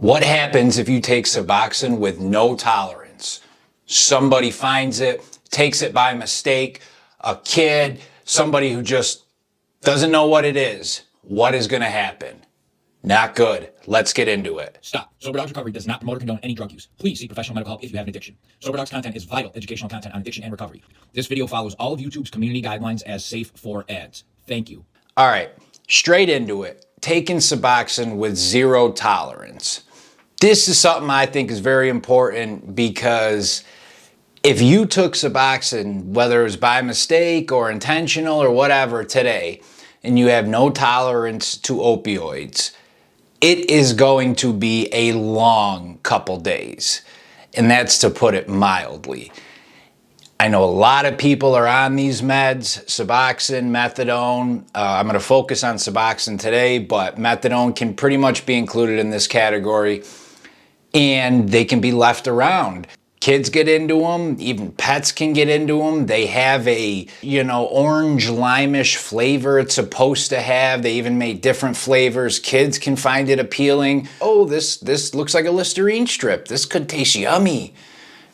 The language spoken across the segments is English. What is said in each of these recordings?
What happens if you take Suboxone with no tolerance? Somebody finds it, takes it by mistake, a kid, somebody who just doesn't know what it is. What is going to happen? Not good. Let's get into it. Stop. Soberdog's Recovery does not promote or condone any drug use. Please seek professional medical help if you have an addiction. Soberdog's content is vital educational content on addiction and recovery. This video follows all of YouTube's community guidelines as safe for ads. Thank you. All right, straight into it. Taking Suboxone with zero tolerance. This is something I think is very important because if you took Suboxone, whether it was by mistake or intentional or whatever today, and you have no tolerance to opioids, it is going to be a long couple days. And that's to put it mildly. I know a lot of people are on these meds, Suboxone, methadone. I'm going to focus on Suboxone today, but methadone can pretty much be included in this category, and they can be left around. Kids get into them, even pets can get into them. They have a, orange limeish flavor it's supposed to have. They even made different flavors. Kids can find it appealing. Oh, this looks like a Listerine strip. This could taste yummy.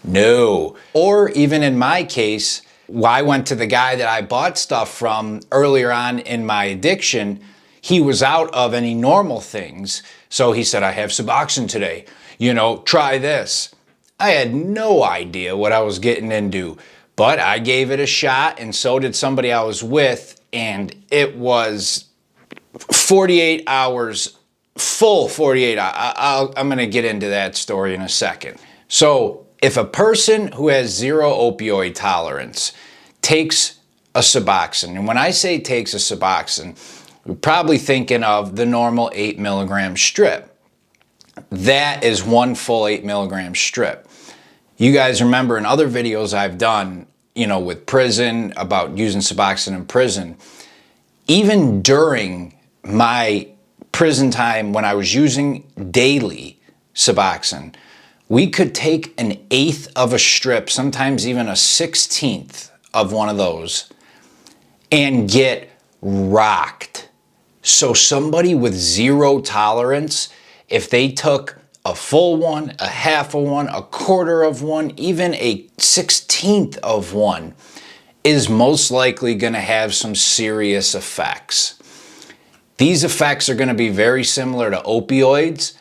No. Or even in my case, I went to the guy that I bought stuff from earlier on in my addiction. He was out of any normal things. So he said, I have Suboxone today. Try this. I had no idea what I was getting into, but I gave it a shot, and so did somebody I was with, and it was 48 hours, full 48 hours. I'm going to get into that story in a second. So if a person who has zero opioid tolerance takes a Suboxone, and when I say takes a Suboxone, we're probably thinking of the normal 8 milligram strip. That is one full 8 milligram strip. You guys remember in other videos I've done, with prison, about using Suboxone in prison, even during my prison time when I was using daily Suboxone, we could take an 1/8 of a strip, sometimes even a 1/16 of one of those, and get rocked. So somebody with zero tolerance, if they took a full one, a half of one, a quarter of one, even a 1/16 of one, is most likely going to have some serious effects. These effects are going to be very similar to opioids,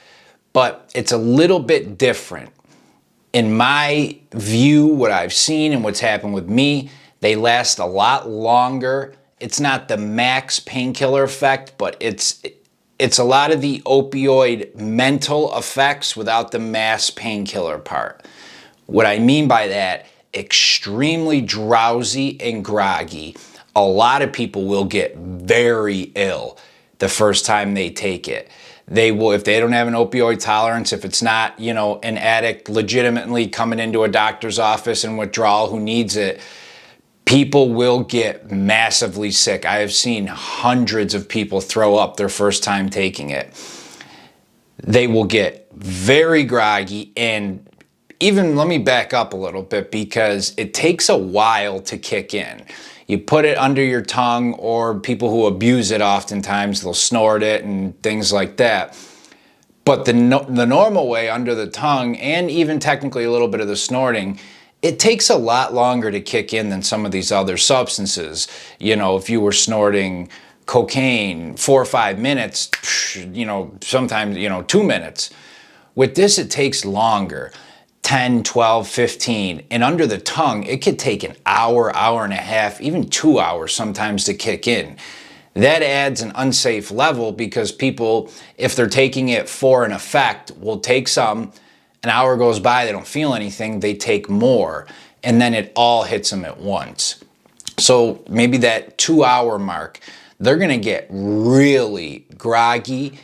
but it's a little bit different. In my view, what I've seen and what's happened with me, they last a lot longer. It's not the max painkiller effect, but it's a lot of the opioid mental effects without the mass painkiller part. What I mean by that, extremely drowsy and groggy. A lot of people will get very ill the first time they take it. They will, if they don't have an opioid tolerance, if it's not, an addict legitimately coming into a doctor's office in withdrawal who needs it, people will get massively sick. I have seen hundreds of people throw up their first time taking it. They will get very groggy, and even, let me back up a little bit, because it takes a while to kick in. You put it under your tongue, or people who abuse it oftentimes, they'll snort it and things like that. But the normal way, under the tongue, and even technically a little bit of the snorting, it takes a lot longer to kick in than some of these other substances. If you were snorting cocaine, 4 or 5 minutes, sometimes, 2 minutes. With this, it takes longer, 10, 12, 15. And under the tongue, it could take an hour, hour and a half, even 2 hours sometimes to kick in. That adds an unsafe level because people, if they're taking it for an effect, will take some. An hour goes by, they don't feel anything, they take more, and then it all hits them at once. So maybe that 2-hour mark, they're going to get really groggy.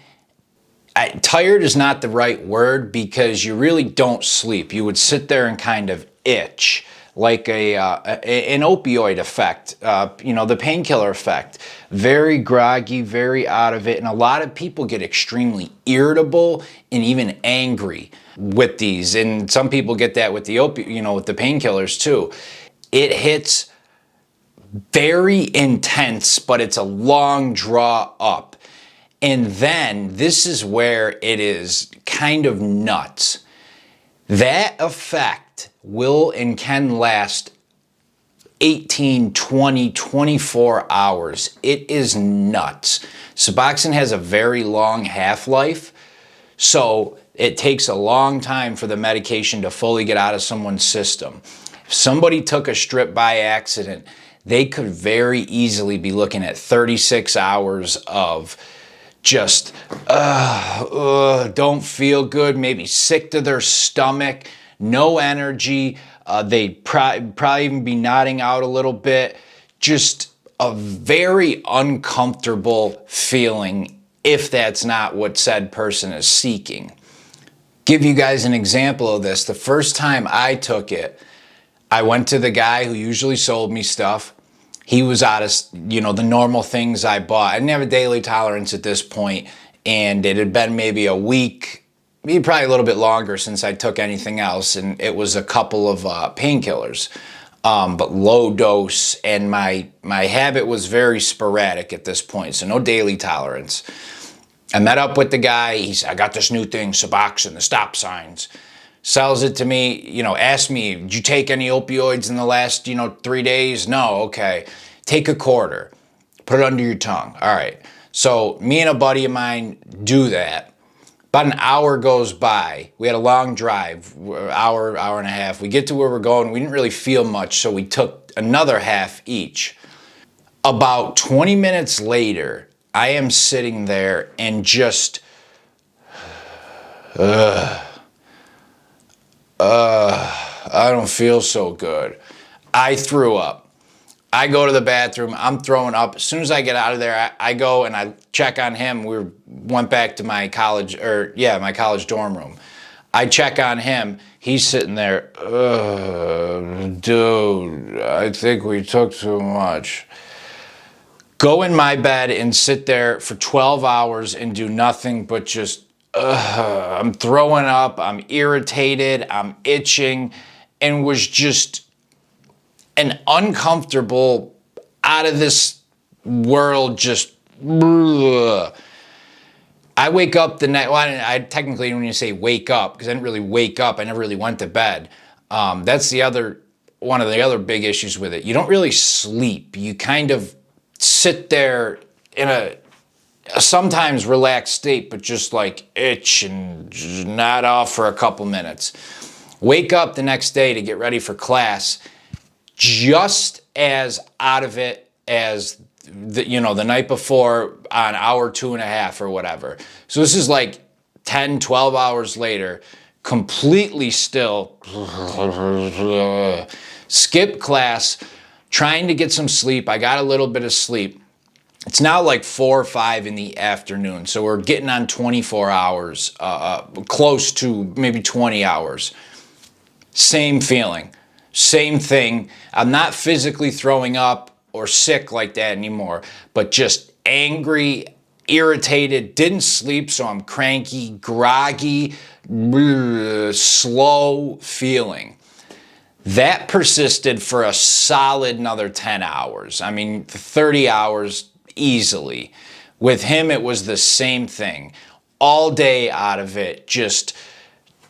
Tired is not the right word, because you really don't sleep. You would sit there and kind of itch, like an opioid effect, the painkiller effect. Very groggy, very out of it, and a lot of people get extremely irritable and even angry with these, and some people get that with the with the painkillers too. It hits very intense, but it's a long draw up. And then this is where it is kind of nuts. That effect will and can last 18, 20, 24 hours. It is nuts. Suboxone has a very long half-life, so it takes a long time for the medication to fully get out of someone's system. If somebody took a strip by accident, they could very easily be looking at 36 hours of just don't feel good, maybe sick to their stomach, no energy. They'd probably even be nodding out a little bit. Just a very uncomfortable feeling if that's not what said person is seeking. Give you guys an example of this. The first time I took it, I went to the guy who usually sold me stuff. He was out of, the normal things I bought. I didn't have a daily tolerance at this point, and it had been maybe a week, maybe probably a little bit longer since I took anything else, and it was a couple of painkillers, but low dose, and my habit was very sporadic at this point, so no daily tolerance. I met up with the guy. He said, I got this new thing, Suboxone, the stop signs. Sells it to me, asked me, did you take any opioids in the last, 3 days? No, okay. Take a quarter, put it under your tongue. All right. So me and a buddy of mine do that. About an hour goes by. We had a long drive, hour and a half. We get to where we're going. We didn't really feel much, so we took another half each. About 20 minutes later, I am sitting there and just, I don't feel so good. I threw up. I go to the bathroom. I'm throwing up. As soon as I get out of there, I go and I check on him. We went back to my college, my college dorm room. I check on him. He's sitting there. Dude, I think we took too much. Go in my bed and sit there for 12 hours and do nothing but just I'm throwing up, I'm irritated, I'm itching, and was just an uncomfortable, out of this world, just I wake up the night, I technically don't even say wake up, because I didn't really wake up, I never really went to bed. That's one of the other big issues with it. You don't really sleep. You kind of sit there in a sometimes relaxed state, but just like itch and just nod off for a couple minutes. Wake up the next day to get ready for class, just as out of it as the night before on hour 2.5 or whatever. So this is like 10, 12 hours later, completely still. Skip class, trying to get some sleep. I got a little bit of sleep. It's now like 4 or 5 in the afternoon, so we're getting on 24 hours, close to maybe 20 hours. Same feeling, same thing. I'm not physically throwing up or sick like that anymore, but just angry, irritated, didn't sleep, so I'm cranky, groggy, slow feeling. That persisted for a solid another 10 hours. I mean, 30 hours easily. With him, it was the same thing. All day out of it, just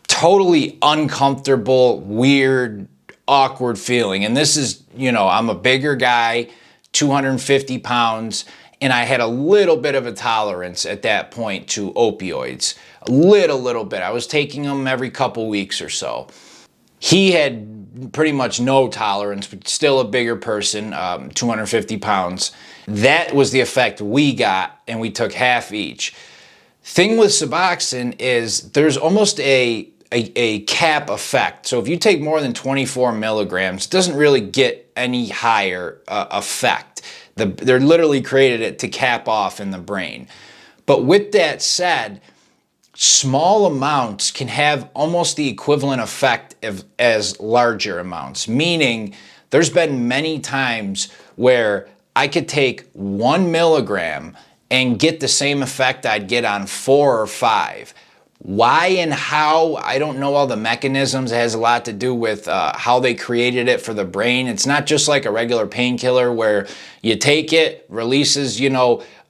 totally uncomfortable, weird, awkward feeling. And this is, I'm a bigger guy, 250 pounds, and I had a little bit of a tolerance at that point to opioids. A little bit. I was taking them every couple weeks or so. He had pretty much no tolerance, but still a bigger person, 250 pounds. That was the effect we got, and we took half each. Thing with Suboxone is there's almost a cap effect. So if you take more than 24 milligrams, it doesn't really get any higher effect. They're literally created it to cap off in the brain. But with that said, small amounts can have almost the equivalent effect as larger amounts, meaning there's been many times where I could take 1 milligram and get the same effect I'd get on 4 or 5. Why and how, I don't know all the mechanisms. It has a lot to do with how they created it for the brain. It's not just like a regular painkiller where you take it, releases,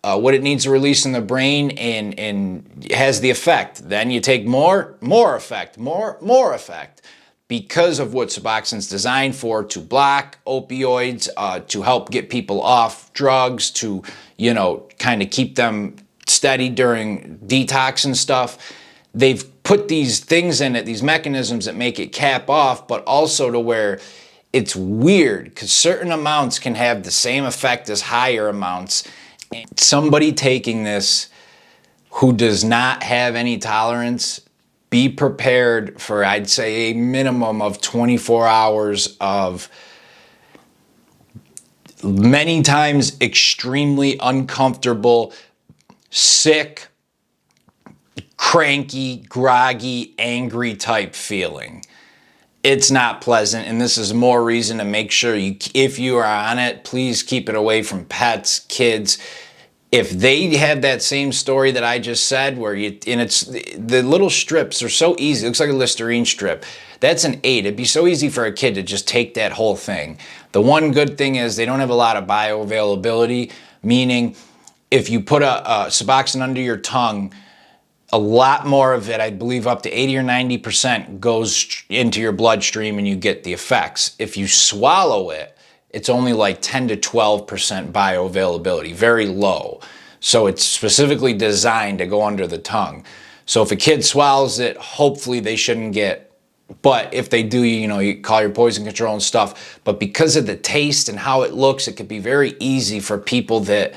what it needs to release in the brain, and has the effect. Then you take more effect, more effect, because of what Suboxone's designed for, to block opioids, to help get people off drugs, to, you know, kind of keep them steady during detox and stuff. They've put these things in it, these mechanisms that make it cap off, but also to where it's weird because certain amounts can have the same effect as higher amounts. Somebody taking this who does not have any tolerance, be prepared for, I'd say, a minimum of 24 hours of many times extremely uncomfortable, sick, cranky, groggy, angry type feeling. It's not pleasant, and this is more reason to make sure you, if you are on it, please keep it away from pets, kids. If they have that same story that I just said, where you, and it's, the little strips are so easy, it looks like a Listerine strip. That's an 8. It'd be so easy for a kid to just take that whole thing. The one good thing is they don't have a lot of bioavailability, meaning if you put a Suboxone under your tongue, a lot more of it, I believe up to 80 or 90%, goes into your bloodstream and you get the effects. If you swallow it, it's only like 10 to 12% bioavailability, very low. So it's specifically designed to go under the tongue. So if a kid swallows it, hopefully they shouldn't get, but if they do, you know, you call your poison control and stuff. But because of the taste and how it looks, it could be very easy for people that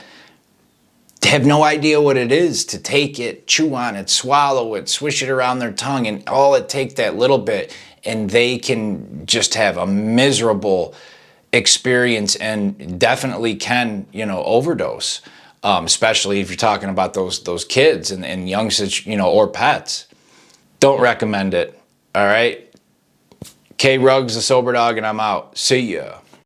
have no idea what it is to take it, chew on it, swallow it, swish it around their tongue, and all it takes that little bit, and they can just have a miserable experience and definitely can, you know, overdose, especially if you're talking about those kids and youngsters, you know, or pets. Don't recommend it. All right. K Ruggs, the Soberdog, and I'm out. See ya.